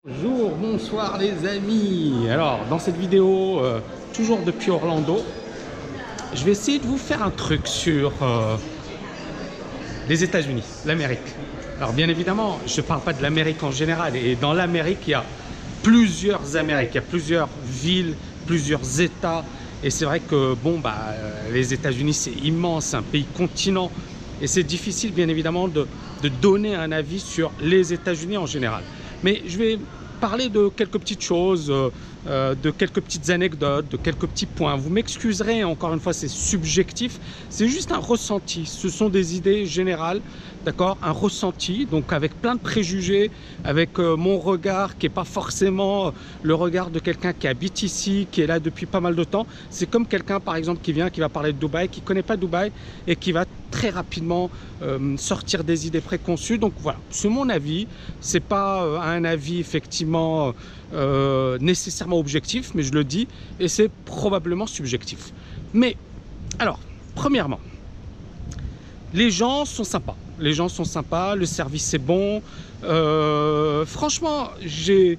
Bonjour, bonsoir les amis. Alors dans cette vidéo, toujours depuis Orlando, je vais essayer de vous faire un truc sur les États-Unis, l'Amérique. Alors bien évidemment, je ne parle pas de l'Amérique en général. Et dans l'Amérique, il y a plusieurs Amériques, il y a plusieurs villes, plusieurs États. Et c'est vrai que les États-Unis, c'est immense, c'est un pays continent. Et c'est difficile bien évidemment de donner un avis sur les États-Unis en général. Mais je vais parler de quelques petites choses, de quelques petites anecdotes, de quelques petits points. Vous m'excuserez, encore une fois, c'est subjectif. C'est juste un ressenti. Ce sont des idées générales, d'accord? Un ressenti, donc avec plein de préjugés, avec mon regard qui n'est pas forcément le regard de quelqu'un qui habite ici, qui est là depuis pas mal de temps. C'est comme quelqu'un, par exemple, qui vient, qui va parler de Dubaï, qui ne connaît pas Dubaï et qui va très rapidement sortir des idées préconçues. Donc voilà, c'est mon avis. C'est pas un avis effectivement nécessairement objectif, mais je le dis, et c'est probablement subjectif. Mais alors, premièrement, les gens sont sympas. Les gens sont sympas, le service est bon. Franchement, je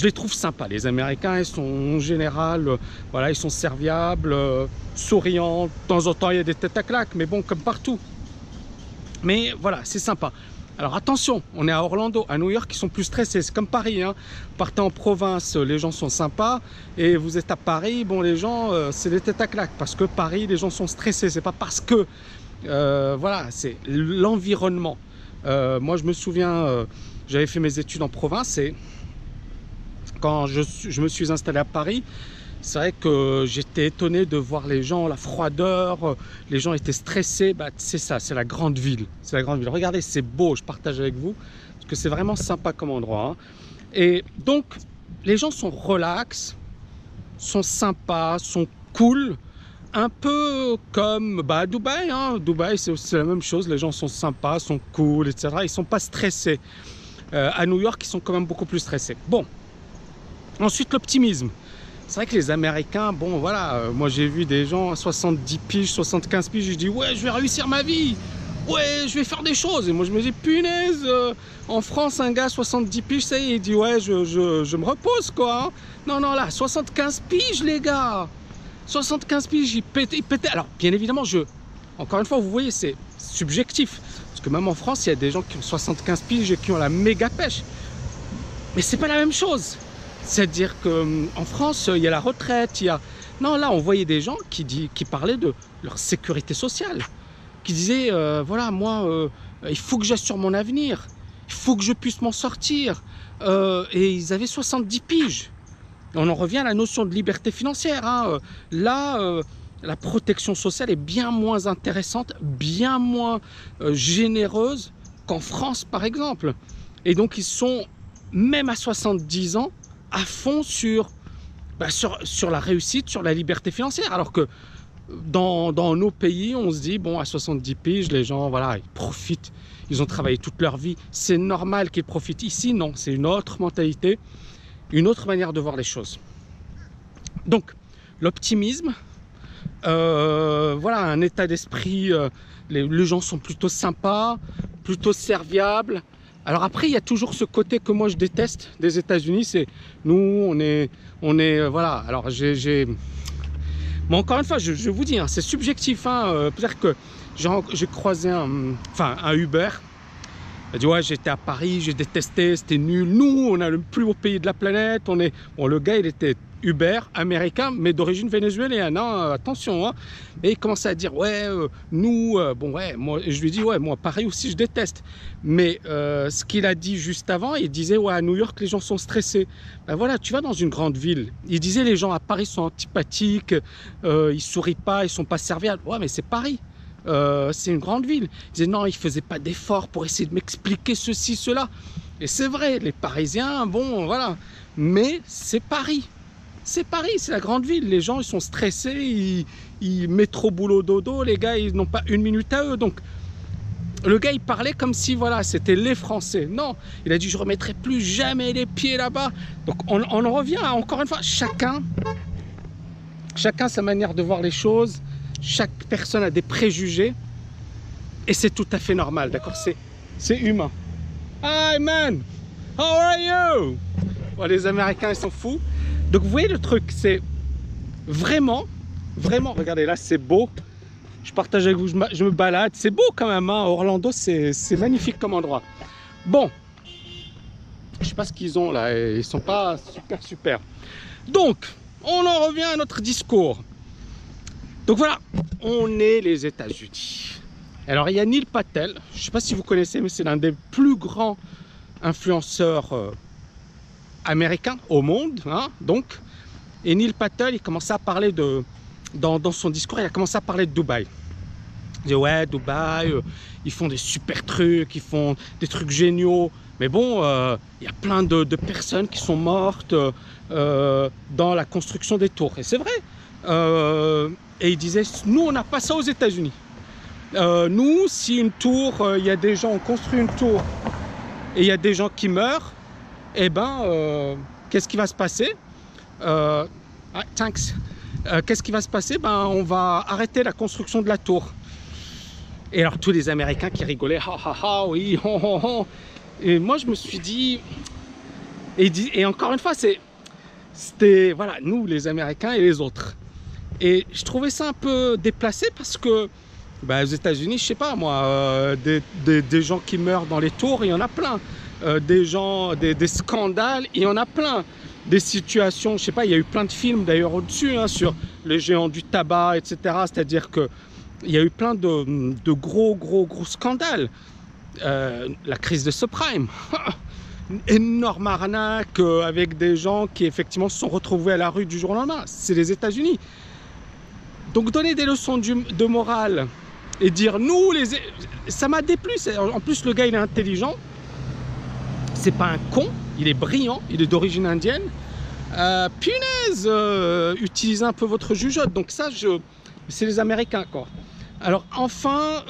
les trouve sympas. Les Américains, ils sont en général, voilà, ils sont serviables, souriants. De temps en temps, il y a des têtes à claques, mais bon, comme partout. Mais voilà, c'est sympa. Alors attention, on est à Orlando, à New York, ils sont plus stressés. C'est comme Paris, hein. Partez en province, les gens sont sympas. Et vous êtes à Paris, bon, les gens, c'est des têtes à claques. Parce que Paris, les gens sont stressés. C'est pas parce que, voilà, c'est l'environnement. Moi, je me souviens, j'avais fait mes études en province et quand je me suis installé à Paris, c'est vrai que j'étais étonné de voir les gens, la froideur, les gens étaient stressés. Bah, c'est ça, c'est la grande ville. C'est la grande ville. Regardez, c'est beau, je partage avec vous, parce que c'est vraiment sympa comme endroit. Hein. Et donc, les gens sont relax, sont sympas, sont cool, un peu comme à Dubaï. Hein. Dubaï, c'est la même chose, les gens sont sympas, sont cool, etc. Ils ne sont pas stressés. À New York, ils sont quand même beaucoup plus stressés. Bon, ensuite, l'optimisme. C'est vrai que les Américains, bon voilà, moi j'ai vu des gens à 70 piges, 75 piges, je dis ouais, je vais réussir ma vie, ouais, je vais faire des choses. Et moi je me dis punaise, en France, un gars à 70 piges, ça y est, il dit ouais, je me repose quoi. Hein. Non, non, là, 75 piges les gars, 75 piges, il pétait. Alors bien évidemment, encore une fois, vous voyez, c'est subjectif. Parce que même en France, il y a des gens qui ont 75 piges et qui ont la méga pêche. Mais c'est pas la même chose. C'est-à-dire qu'en France, il y a la retraite, il y a... Non, là, on voyait des gens qui parlaient de leur sécurité sociale, qui disaient, voilà, moi, il faut que j'assure mon avenir, il faut que je puisse m'en sortir. Et ils avaient 70 piges. On en revient à la notion de liberté financière. Hein. Là, la protection sociale est bien moins intéressante, bien moins généreuse qu'en France, par exemple. Et donc, ils sont, même à 70 ans, à fond sur la réussite, sur la liberté financière. Alors que dans nos pays, on se dit, bon, à 70 piges, les gens, voilà, ils profitent. Ils ont travaillé toute leur vie. C'est normal qu'ils profitent. Ici, non. C'est une autre mentalité, une autre manière de voir les choses. Donc, l'optimisme, voilà, un état d'esprit, les gens sont plutôt sympas, plutôt serviables. Alors après, il y a toujours ce côté que moi je déteste des États-Unis, c'est nous, on est voilà. Alors mais encore une fois, je vous dis, hein, c'est subjectif. Hein, peut-être que j'ai croisé un Uber. Il a dit ouais, j'étais à Paris, j'ai détesté, c'était nul. Nous, on a le plus beau pays de la planète. Bon, le gars, il était Uber américain, mais d'origine vénézuélienne. Hein, attention. Hein. Et il commençait à dire ouais, nous, bon ouais, moi, je lui dis ouais, moi Paris aussi, je déteste. Mais ce qu'il a dit juste avant, il disait ouais, à New York, les gens sont stressés. Ben voilà, tu vas dans une grande ville. Il disait les gens à Paris sont antipathiques, ils sourient pas, ils sont pas serviables. Ouais, mais c'est Paris. C'est une grande ville. Il disait non, il faisait pas d'efforts pour essayer de m'expliquer ceci, cela. Et c'est vrai, les Parisiens, bon, voilà. Mais c'est Paris. C'est Paris, c'est la grande ville. Les gens, ils sont stressés, ils métro, boulot, dodo. Les gars, ils n'ont pas une minute à eux. Donc, le gars, il parlait comme si, voilà, c'était les Français. Non, il a dit, je remettrai plus jamais les pieds là-bas. Donc, on en revient, encore une fois, chacun sa manière de voir les choses. Chaque personne a des préjugés et c'est tout à fait normal, d'accord? C'est humain. Hi man, how are you? Bon, les Américains, ils sont fous. Donc, vous voyez le truc, c'est vraiment, regardez, là, c'est beau. Je partage avec vous, je me balade. C'est beau quand même, hein. Orlando, c'est magnifique comme endroit. Bon, je sais pas ce qu'ils ont là, ils sont pas super. Donc, on en revient à notre discours. Donc voilà, on est les États-Unis. Alors, il y a Neil Patel, je sais pas si vous connaissez, mais c'est l'un des plus grands influenceurs américains au monde, hein, donc. Et Neil Patel, il commençait à parler de... Dans son discours, il a commencé à parler de Dubaï. Il dit ouais, Dubaï, ils font des super trucs, ils font des trucs géniaux. Mais bon, il y a plein de personnes qui sont mortes dans la construction des tours. Et c'est vrai. Et il disait, nous, on n'a pas ça aux États-Unis. Nous, si une tour, il y a des gens, on construit une tour et il y a des gens qui meurent, eh ben, qu'est-ce qui va se passer? Thanks. Qu'est-ce qui va se passer? Ben, on va arrêter la construction de la tour. Et alors tous les Américains qui rigolaient, oui, Et moi je me suis dit, et encore une fois, c'était, voilà, nous les Américains et les autres. Et je trouvais ça un peu déplacé parce que, bah, aux États-Unis, je sais pas moi, des gens qui meurent dans les tours, il y en a plein. Des scandales, il y en a plein. Des situations, je sais pas, il y a eu plein de films d'ailleurs au-dessus, hein, sur les géants du tabac, etc. C'est-à-dire que il y a eu plein de gros scandales. La crise de subprime, une énorme arnaque avec des gens qui effectivement se sont retrouvés à la rue du jour au lendemain. C'est les États-Unis. Donc donner des leçons de morale et dire nous, ça m'a déplu. En plus, le gars, il est intelligent. C'est pas un con, il est brillant, il est d'origine indienne. Punaise, utilisez un peu votre jugeote. Donc ça, c'est les Américains, quoi. Alors enfin,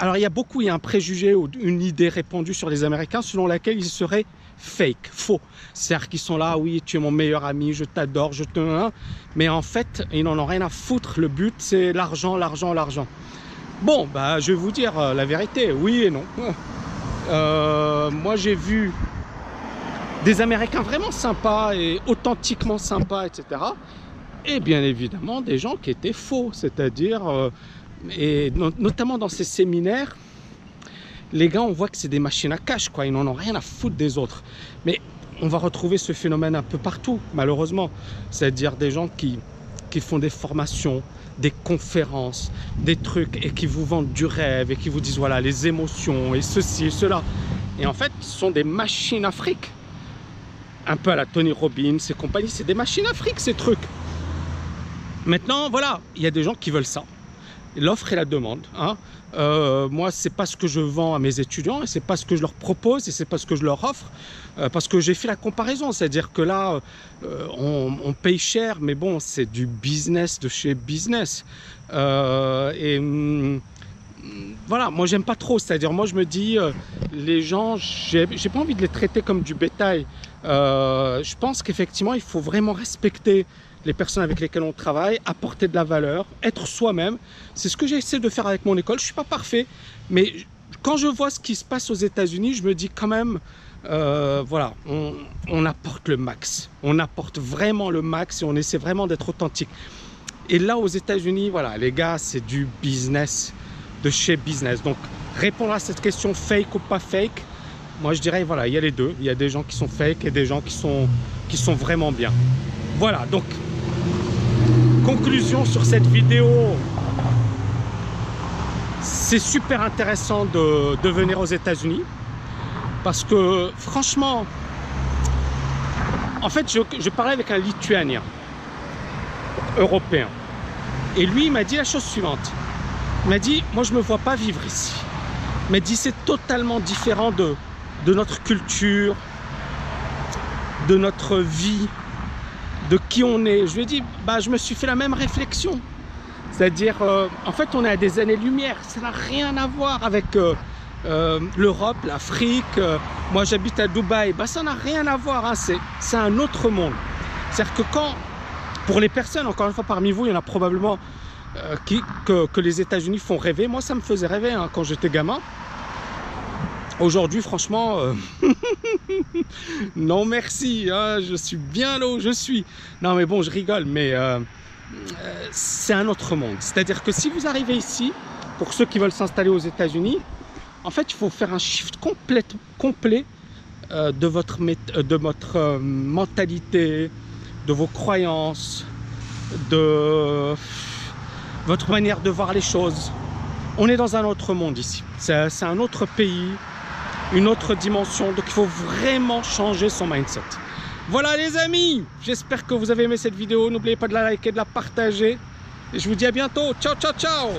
alors il y a un préjugé ou une idée répandue sur les Américains selon laquelle ils seraient fake, faux. C'est-à-dire qu'ils sont là, oui, tu es mon meilleur ami, je t'adore, je te... Mais en fait, ils n'en ont rien à foutre. Le but, c'est l'argent. Bon, bah, je vais vous dire la vérité, oui et non. Moi, j'ai vu des Américains vraiment sympas et authentiquement sympas, etc. Et bien évidemment, des gens qui étaient faux, c'est-à-dire, et notamment dans ces séminaires, les gars, on voit que c'est des machines à cash, quoi. Ils n'en ont rien à foutre des autres. Mais on va retrouver ce phénomène un peu partout, malheureusement. C'est-à-dire des gens qui font des formations, des conférences, des trucs, et qui vous vendent du rêve, et qui vous disent, voilà, les émotions, et ceci, et cela. Et en fait, ce sont des machines à fric. Un peu à la Tony Robbins et compagnie, c'est des machines à fric, ces trucs. Maintenant, voilà, il y a des gens qui veulent ça. L'offre et la demande, hein. Moi, c'est pas ce que je vends à mes étudiants et c'est pas ce que je leur propose et c'est pas ce que je leur offre parce que j'ai fait la comparaison, c'est-à-dire que là, on paye cher, mais bon, c'est du business de chez business. Voilà, moi, j'aime pas trop, c'est-à-dire, moi, je me dis, les gens, j'ai pas envie de les traiter comme du bétail. Je pense qu'effectivement, il faut vraiment respecter les personnes avec lesquelles on travaille, apporter de la valeur, être soi-même. C'est ce que j'essaie de faire avec mon école. Je ne suis pas parfait, mais quand je vois ce qui se passe aux États-Unis, je me dis quand même, voilà, on apporte le max. On apporte vraiment le max et on essaie vraiment d'être authentique. Et là, aux États-Unis, voilà, les gars, c'est du business, de chez business. Donc, répondre à cette question fake ou pas fake, moi, je dirais, voilà, il y a les deux. Il y a des gens qui sont fake et des gens qui sont vraiment bien. Voilà, donc... Conclusion sur cette vidéo, c'est super intéressant de venir aux États-Unis parce que franchement, en fait, je parlais avec un Lituanien européen et lui, il m'a dit la chose suivante. Il m'a dit, moi, je ne me vois pas vivre ici. Il m'a dit, c'est totalement différent de notre culture, de notre vie, de qui on est. Je lui ai dit, bah, je me suis fait la même réflexion. C'est-à-dire, en fait, on est à des années-lumière. Ça n'a rien à voir avec l'Europe, l'Afrique. Moi, j'habite à Dubaï. Bah, ça n'a rien à voir. Hein. C'est un autre monde. C'est-à-dire que pour les personnes, encore une fois, parmi vous, il y en a probablement que les États-Unis font rêver. Moi, ça me faisait rêver hein, quand j'étais gamin. aujourd'hui, franchement, non merci, hein, je suis bien là où je suis. Non mais bon, je rigole, mais c'est un autre monde. C'est-à-dire que si vous arrivez ici, pour ceux qui veulent s'installer aux États-Unis, en fait, il faut faire un shift complet de votre mentalité, de vos croyances, de votre manière de voir les choses. On est dans un autre monde ici. C'est un autre pays, une autre dimension. Donc, il faut vraiment changer son mindset. Voilà les amis, j'espère que vous avez aimé cette vidéo. N'oubliez pas de la liker, de la partager. Et je vous dis à bientôt. Ciao, ciao, ciao.